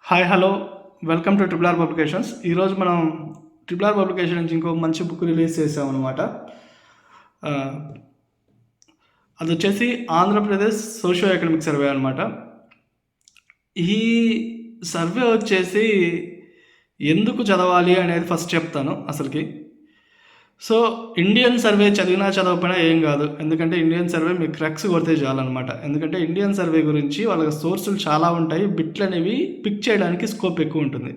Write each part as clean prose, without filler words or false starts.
Hi hello welcome to triple R publications. ఈరోజు మనం triple R publication నుంచి ఇంకో మంచి బుక్ రిలీజ్ చేసామన్నమాట. అది వచ్చేసి ఆంధ్రప్రదేశ్ సోషియో ఎకనామిక్ సర్వే అనమాట. ఈ సర్వే వచ్చేసి ఎందుకు చదవాలి అనేది ఫస్ట్ చెప్తాను అసలుకి. సో ఇండియన్ సర్వే చదివినా చదవకపోయినా ఏం కాదు, ఎందుకంటే ఇండియన్ సర్వే మీకు క్రక్స్ కొడితే చాలన్నమాట. ఎందుకంటే ఇండియన్ సర్వే గురించి వాళ్ళకి సోర్సులు చాలా ఉంటాయి, బిట్లు అనేవి పిక్ చేయడానికి స్కోప్ ఎక్కువ ఉంటుంది.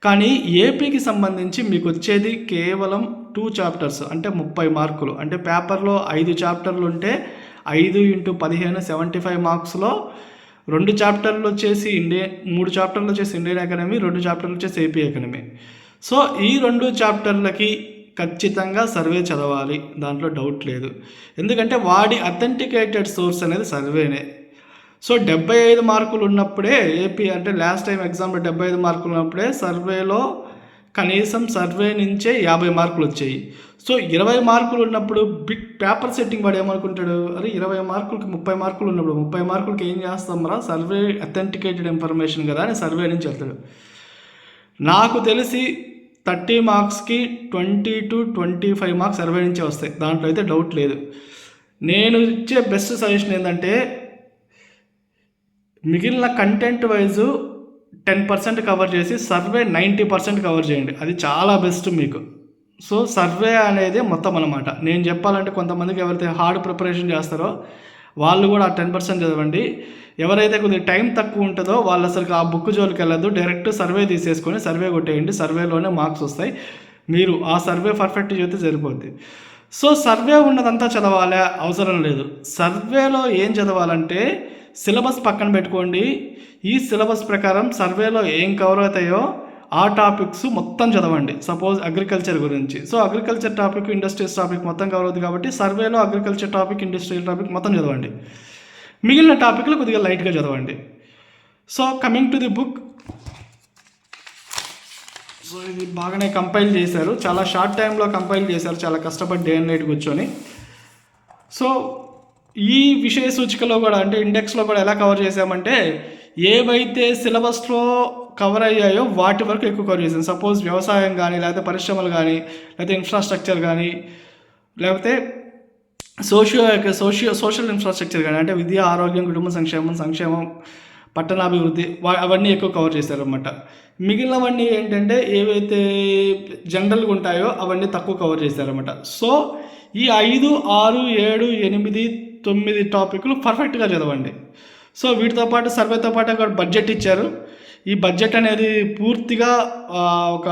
కానీ ఏపీకి సంబంధించి మీకు వచ్చేది కేవలం 2 చాప్టర్స్, అంటే 30 మార్కులు. అంటే పేపర్లో 5 చాప్టర్లు ఉంటే 5 × 15 75 మార్క్స్లో 2 చాప్టర్లు వచ్చేసి 3 చాప్టర్లు వచ్చేసి ఇండియన్ ఎకనమీ, 2 చాప్టర్లు వచ్చేసి ఏపీ ఎకనమీ. సో ఈ 2 చాప్టర్లకి ఖచ్చితంగా సర్వే చదవాలి, దాంట్లో డౌట్ లేదు. ఎందుకంటే వాడి అథెంటికేటెడ్ సోర్స్ అనేది సర్వేనే. సో 75 మార్కులు ఉన్నప్పుడే ఏపీ, అంటే లాస్ట్ టైం ఎగ్జామ్లో 75 మార్కులు ఉన్నప్పుడే సర్వేలో కనీసం సర్వే నుంచే 50 మార్కులు వచ్చాయి. సో 20 మార్కులు ఉన్నప్పుడు బిగ్ పేపర్ సెట్టింగ్ వాడు ఏమనుకుంటాడు, అరే 20 మార్కులకి 30 మార్కులు ఉన్నప్పుడు 30 మార్కులకి ఏం చేస్తాం రా, సర్వే అథెంటికేటెడ్ ఇన్ఫర్మేషన్ కదా అని సర్వే నుంచి వెళ్తాడు. నాకు తెలిసి 30 మార్క్స్కి 20 to 25 మార్క్స్ సర్వే నుంచే వస్తాయి, దాంట్లో అయితే డౌట్ లేదు. నేను ఇచ్చే బెస్ట్ సజెషన్ ఏంటంటే మిగిలిన కంటెంట్ వైజు 10% కవర్ చేసి సర్వే 90% కవర్ చేయండి, అది చాలా బెస్ట్ మీకు. సో సర్వే అనేది మొత్తం అన్నమాట. నేను చెప్పాలంటే కొంతమందికి ఎవరైతే హార్డ్ ప్రిపరేషన్ చేస్తారో వాళ్ళు కూడా ఆ 10% చదవండి. ఎవరైతే కొద్దిగా టైం తక్కువ ఉంటుందో వాళ్ళు అసలు ఆ బుక్ జోలికి వెళ్ళదు, డైరెక్ట్ సర్వే తీసేసుకొని సర్వే కొట్టేయండి, సర్వేలోనే మార్క్స్ వస్తాయి. మీరు ఆ సర్వే పర్ఫెక్ట్ చేస్తే సరిపోద్ది. సో సర్వే ఉన్నదంతా చదవాలే అవసరం లేదు. సర్వేలో ఏం చదవాలంటే సిలబస్ పక్కన పెట్టుకోండి, ఈ సిలబస్ ప్రకారం సర్వేలో ఏం కవర్ అవుతాయో ఆ టాపిక్స్ మొత్తం చదవండి. సపోజ్ అగ్రికల్చర్ గురించి, so agriculture topic, industries topic మొత్తం కవర్ అవుతుంది కాబట్టి సర్వేలో అగ్రికల్చర్ టాపిక్, ఇండస్ట్రియల్ టాపిక్ మొత్తం చదవండి. మిగిలిన టాపిక్లు కొద్దిగా లైట్గా చదవండి. So coming to the book, so ఇది బాగానే కంపైల్ చేశారు, చాలా షార్ట్ టైంలో కంపైల్ చేశారు, చాలా కష్టపడి డే అండ్ నైట్ కూర్చొని. సో ఈ విషయ సూచికలో కూడా, అంటే ఇండెక్స్లో కూడా ఎలా కవర్ చేసామంటే ఏవైతే సిలబస్లో కవర్ అయ్యాయో వాటి వరకు ఎక్కువ కవర్ చేసాం. సపోజ్ వ్యవసాయం కానీ, లేకపోతే పరిశ్రమలు కానీ, లేకపోతే ఇన్ఫ్రాస్ట్రక్చర్ కానీ, లేకపోతే సోషల్ ఇన్ఫ్రాస్ట్రక్చర్ కానీ, అంటే విద్య, ఆరోగ్యం, కుటుంబ సంక్షేమం, పట్టణాభివృద్ధి, అవన్నీ ఎక్కువ కవర్ చేశారన్నమాట. మిగిలినవన్నీ ఏంటంటే ఏవైతే జనరల్గా ఉంటాయో అవన్నీ తక్కువ కవర్ చేశారన్నమాట. సో ఈ 5, 6, 7, 8, 9 టాపిక్లు పర్ఫెక్ట్గా చదవండి. సో వీటితో పాటు సర్వేతో పాటు అక్కడ బడ్జెట్ ఇచ్చారు. ఈ బడ్జెట్ అనేది పూర్తిగా ఒక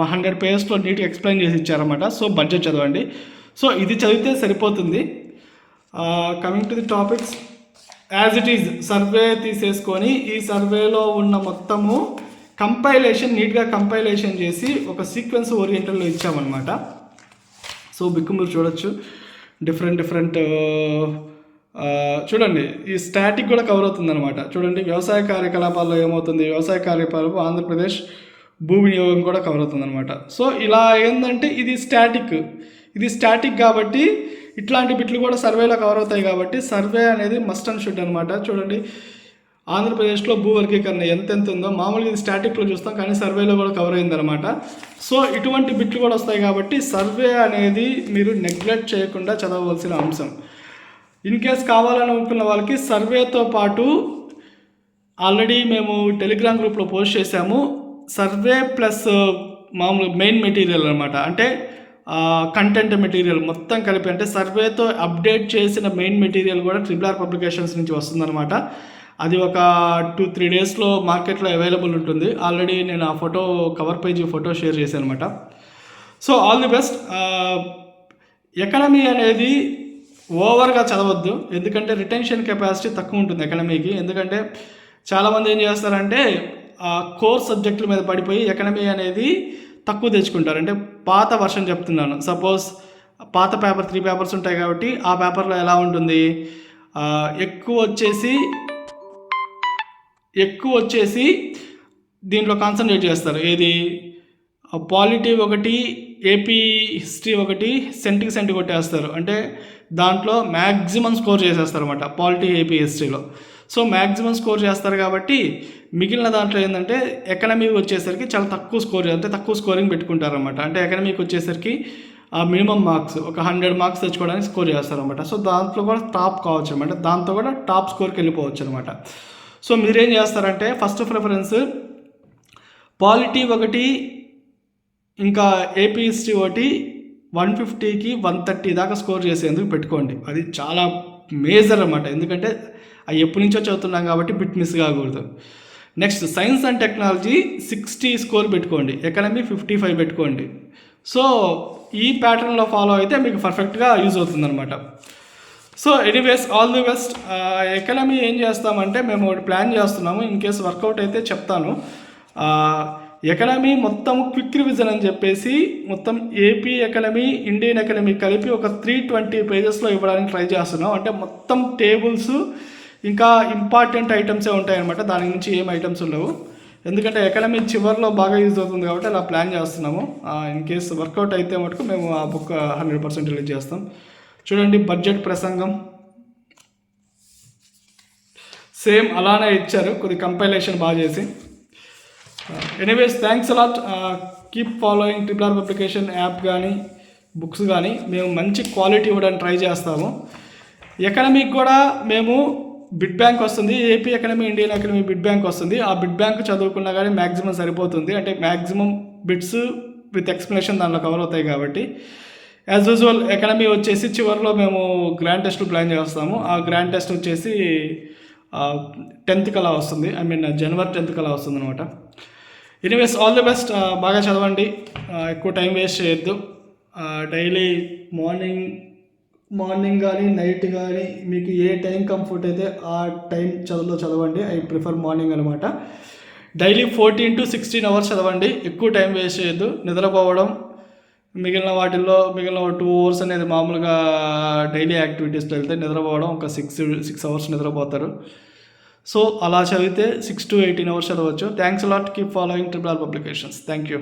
100 పేజెస్లో నీట్గా ఎక్స్ప్లెయిన్ చేసి ఇచ్చారన్నమాట. సో బడ్జెట్ చదవండి. సో ఇది చదివితే సరిపోతుంది. Coming to the topics, as it is survey తీసేసుకొని ఈ సర్వేలో ఉన్న మొత్తము కంపైలేషన్, నీట్గా కంపైలేషన్ చేసి ఒక సీక్వెన్స్ ఓరియంటెడ్లో ఇచ్చామన్నమాట. సో బుక్ మీరు చూడొచ్చు, డిఫరెంట్ చూడండి, ఈ స్టాటిక్ కూడా కవర్ అవుతుందన్నమాట. చూడండి, వ్యవసాయ కార్యకలాపాల్లో ఏమవుతుంది, వ్యవసాయ కార్యకలాపాలు ఆంధ్రప్రదేశ్ భూ వినియోగం కూడా కవర్ అవుతుందన్నమాట. సో ఇలా ఏంటంటే ఇది స్టాటిక్ కాబట్టి ఇట్లాంటి బిట్లు కూడా సర్వేలో కవర్ అవుతాయి కాబట్టి సర్వే అనేది మస్ట్ అండ్ షుడ్ అనమాట. చూడండి, ఆంధ్రప్రదేశ్లో భూ వర్గీకరణ ఎంత ఉందో మామూలుగా ఇది స్టాటిక్లో చూస్తాం, కానీ సర్వేలో కూడా కవర్ అయిందనమాట. సో ఇటువంటి బిట్లు కూడా వస్తాయి కాబట్టి సర్వే అనేది మీరు నెగ్లెక్ట్ చేయకుండా చదవవలసిన అంశం. ఇన్ కేస్ కావాలనుకున్న వాళ్ళకి సర్వేతో పాటు ఆల్రెడీ మేము టెలిగ్రామ్ గ్రూప్లో పోస్ట్ చేసాము, సర్వే ప్లస్ మామూలు మెయిన్ మెటీరియల్ అనమాట. అంటే కంటెంట్ మెటీరియల్ మొత్తం కలిపి, అంటే సర్వేతో అప్డేట్ చేసిన మెయిన్ మెటీరియల్ కూడా ట్రిపుల్ ఆర్ పబ్లికేషన్స్ నుంచి వస్తుందన్నమాట. అది ఒక 2-3 డేస్లో మార్కెట్లో అవైలబుల్ ఉంటుంది. ఆల్రెడీ నేను ఆ కవర్ పేజీ ఫోటో షేర్ చేశాను అనమాట. So all the best. Economy అనేది ఓవర్గా చదవద్దు, ఎందుకంటే రిటెన్షన్ కెపాసిటీ తక్కువ ఉంటుంది ఎకనమీకి. ఎందుకంటే చాలామంది ఏం చేస్తారంటే కోర్ సబ్జెక్టుల మీద పడిపోయి ఎకనమీ అనేది తక్కువ తెచ్చుకుంటారు. అంటే పాత వర్షన్ చెప్తున్నాను, సపోజ్ పాత పేపర్ 3 పేపర్స్ ఉంటాయి కాబట్టి ఆ పేపర్లో ఎలా ఉంటుంది, ఎక్కువ వచ్చేసి దీంట్లో కాన్సన్ట్రేట్ చేస్తారు. ఏది పాలిటీ ఒకటి, ఏపీ హిస్టరీ ఒకటి, సెంట్కి కొట్టేస్తారు. అంటే దాంట్లో మ్యాక్సిమం స్కోర్ చేసేస్తారు అనమాట పాలిటీ, ఏపీ హిస్టరీలో. సో మ్యాక్సిమం స్కోర్ చేస్తారు కాబట్టి మిగిలిన దాంట్లో ఏంటంటే ఎకనమీకి వచ్చేసరికి చాలా తక్కువ స్కోర్ అంటే తక్కువ స్కోరింగ్ పెట్టుకుంటారనమాట. అంటే ఎకనమీకి వచ్చేసరికి ఆ మినిమం మార్క్స్ ఒక 100 మార్క్స్ తెచ్చుకోవడానికి స్కోర్ చేస్తారనమాట. సో దాంట్లో కూడా టాప్ కావచ్చు అనమాట, దాంతో కూడా టాప్ స్కోర్కి వెళ్ళిపోవచ్చు అనమాట. సో మీరేం చేస్తారంటే ఫస్ట్ ప్రిఫరెన్స్ పాలిటీ ఒకటి, ఇంకా ఏపీ హిస్టరీ ఒకటి 150కి 130 దాకా స్కోర్ చేసేందుకు పెట్టుకోండి. అది చాలా మేజర్ అనమాట, ఎందుకంటే అవి ఎప్పటి నుంచో చదువుతున్నాం కాబట్టి బిట్ మిస్ కాకూడదు. Next science and technology 60 score పెట్టుకోండి, ఎకనమీ 55 పెట్టుకోండి. సో ఈ ప్యాటర్న్లో ఫాలో అయితే మీకు పర్ఫెక్ట్గా యూజ్ అవుతుంది అనమాట. So anyways all the best. Economy ఏం చేస్తామంటే మేము ఒకటి ప్లాన్ చేస్తున్నాము, ఇన్ కేసు వర్కౌట్ అయితే చెప్తాను. ఎకనమీ మొత్తం క్విక్ రివిజన్ అని చెప్పేసి మొత్తం ఏపీ ఎకనమీ ఇండియన్ ఎకనమీ కలిపి ఒక 320 పేజెస్లో ఇవ్వడానికి ట్రై చేస్తున్నాం. అంటే మొత్తం టేబుల్స్ ఇంకా ఇంపార్టెంట్ ఐటమ్సే ఉంటాయన్నమాట, దాని నుంచి ఏం ఐటమ్స్ ఉండవు. ఎందుకంటే ఎకనమీ చివరిలో బాగా యూజ్ అవుతుంది కాబట్టి అలా ప్లాన్ చేస్తున్నాము. ఇన్ కేస్ వర్కౌట్ అయితే మటుకు మేము ఆ బుక్ 100% రిలీజ్ చేస్తాం. చూడండి బడ్జెట్ ప్రసంగం సేమ్ అలానే ఇచ్చారు, కొద్ది కంపైలేషన్ బాగా చేసి. Anyways thanks a lot. Keep following RRR publication app కానీ బుక్స్ కానీ. మేము మంచి క్వాలిటీ ఇవ్వడానికి ట్రై చేస్తాము. ఎకనమీకి కూడా మేము బిడ్ బ్యాంక్ వస్తుంది, AP economy Indian economy bid bank వస్తుంది. ఆ బిడ్ బ్యాంక్ చదువుకున్నా కానీ మ్యాక్సిమం సరిపోతుంది, అంటే మ్యాక్సిమం బిట్స్ విత్ ఎక్స్ప్లెనేషన్ దాంట్లో కవర్ అవుతాయి కాబట్టి. యాజ్ యూజువల్ ఎకనమీ వచ్చేసి చివరిలో మేము గ్రాండ్ టెస్ట్ ప్లాన్ చేస్తాము. ఆ గ్రాండ్ టెస్ట్ వచ్చేసి 10th కలా వస్తుంది, జనవరి 10th కలా వస్తుంది అనమాట. Anyways all the best. బాగా చదవండి, ఎక్కువ టైం వేస్ట్ చేయొద్దు. డైలీ మార్నింగ్ కానీ నైట్ కానీ మీకు ఏ టైం కంఫర్ట్ అయితే ఆ టైం చదవండి. ఐ ప్రిఫర్ మార్నింగ్ అనమాట. డైలీ 14 to 16 hours చదవండి, ఎక్కువ టైం వేస్ట్ చేయొద్దు. నిద్రపోవడం మిగిలిన 2 hours అనేది మామూలుగా డైలీ యాక్టివిటీస్లో వెళ్తే నిద్రపోవడం ఒక 6 hours నిద్రపోతారు. సో అలా చదివితే 6 to 18 hours చదవచ్చు. Thanks a lot. Keep following RRR publications. Thank you.